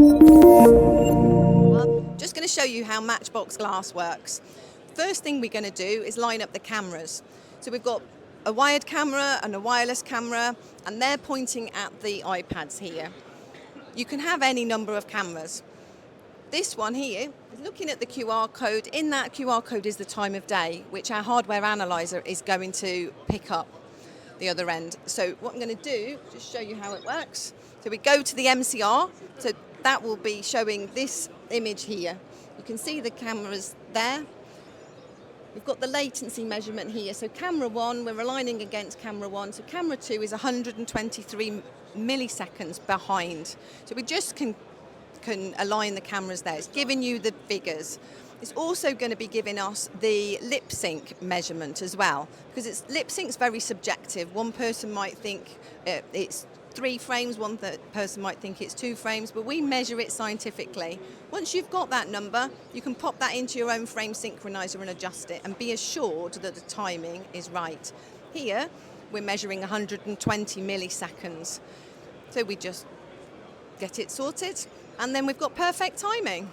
Well, just going to show you how MatchBox Glass works. First thing we're going to do is line up the cameras. So we've got a wired camera and a wireless camera, and they're pointing at the iPads here. You can have any number of cameras. This one here is looking at the QR code. In that QR code is the time of day, which our hardware analyzer is going to pick up the other end. So what I'm going to do, just show you how it works. So we go to the MCR, so that will be showing this image here. You can see the cameras there. We've got the latency measurement here. So camera 1, we're aligning against camera 1. So camera 2 is 123 milliseconds behind. So we just can align the cameras there. It's giving you the figures. It's also going to be giving us the lip sync measurement as well, because lip sync's very subjective. One person might think it's 3 frames, one person might think it's 2 frames, but we measure it scientifically. Once you've got that number, you can pop that into your own frame synchronizer and adjust it and be assured that the timing is right. Here, we're measuring 120 milliseconds. So we just get it sorted, and then we've got perfect timing.